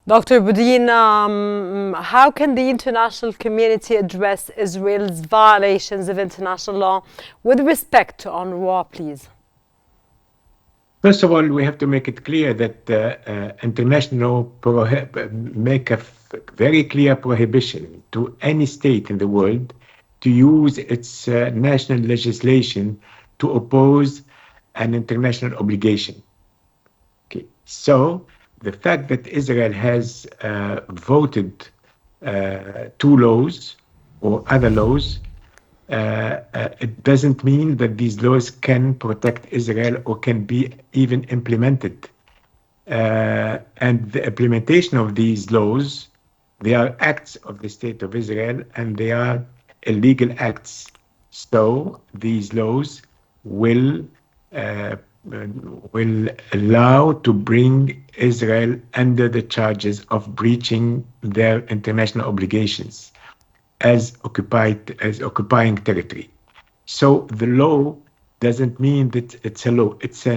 Dr. Boudin, how can the international community address Israel's violations of international law with respect to UNRWA, please? First of all, we have to make it clear that international make a very clear prohibition to any state in the world to use its national legislation to oppose an international obligation. Okay. So the fact that Israel has voted two laws or other laws, it doesn't mean that these laws can protect Israel or can be even implemented. And the implementation of these laws, they are acts of the State of Israel and they are illegal acts. So these laws will allow to bring Israel under the charges of breaching their international obligations as occupying territory. So the law doesn't mean that it's a law. It's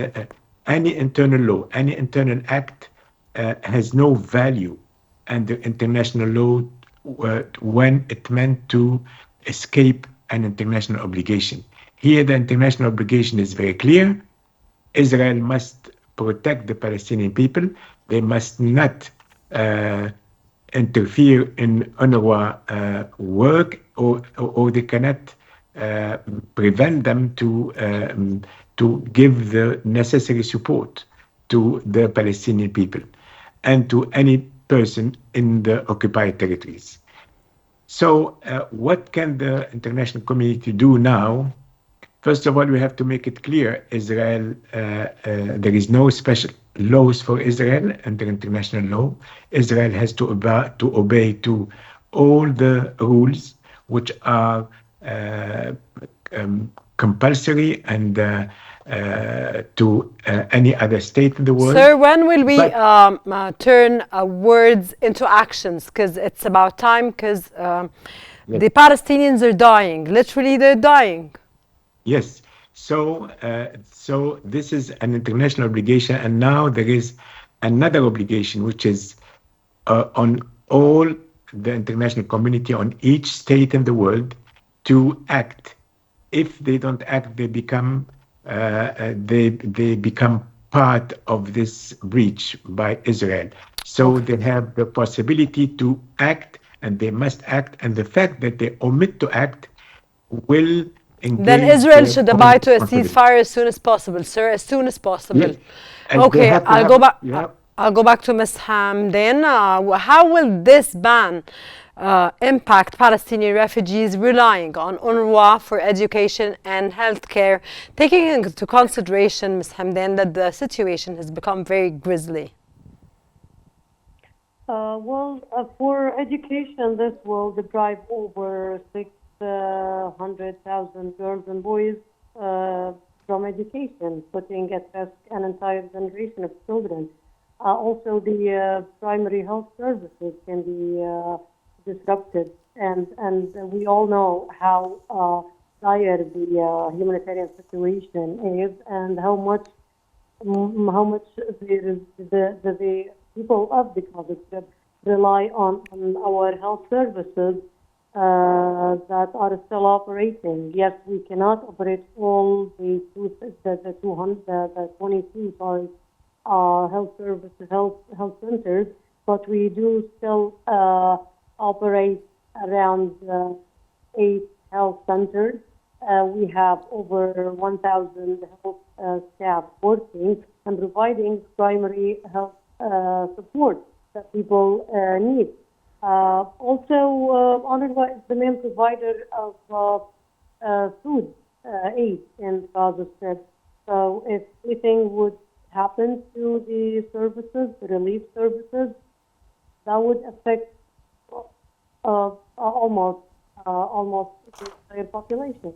any internal law, any internal act has no value under international law when it meant to escape an international obligation. Here, the international obligation is very clear. Israel must protect the Palestinian people. They must not interfere in UNRWA work, or they cannot prevent them to give the necessary support to the Palestinian people and to any person in the occupied territories. So what can the international community do now? First of all, we have to make it clear, Israel, there is no special laws for Israel under international law. Israel has to obey to all the rules which are compulsory and to any other state in the world. Sir, when will we turn words into actions? Because it's about time, because the Palestinians are dying. Literally, they're dying. Yes. So this is an international obligation, and now there is another obligation, which is on all the international community, on each state in the world, to act. If they don't act, they become part of this breach by Israel. So they have the possibility to act, and they must act. And the fact that they omit to act will engage. Then Israel should abide to a ceasefire as soon as possible, sir, as soon as possible. Yes. Okay, I'll go back. I'll go back to Ms. Hamdan. How will this ban impact Palestinian refugees relying on UNRWA for education and healthcare, taking into consideration, Ms. Hamdan, that the situation has become very grisly? For education, this will deprive over 600,000 girls and boys from education, putting at risk an entire generation of children. Also, the primary health services can be disrupted, and we all know how dire the humanitarian situation is, and how much the people of the Gaza Strip rely on our health services that are still operating. Yes, we cannot operate all the 22 health centers, but we do still operate around 8 health centers. We have over 1,000 health staff working and providing primary health support that people need. Also, UNRWA is the main provider of food aid in Gaza Strip. So if anything would happen to the services, the relief services, that would affect almost the entire population.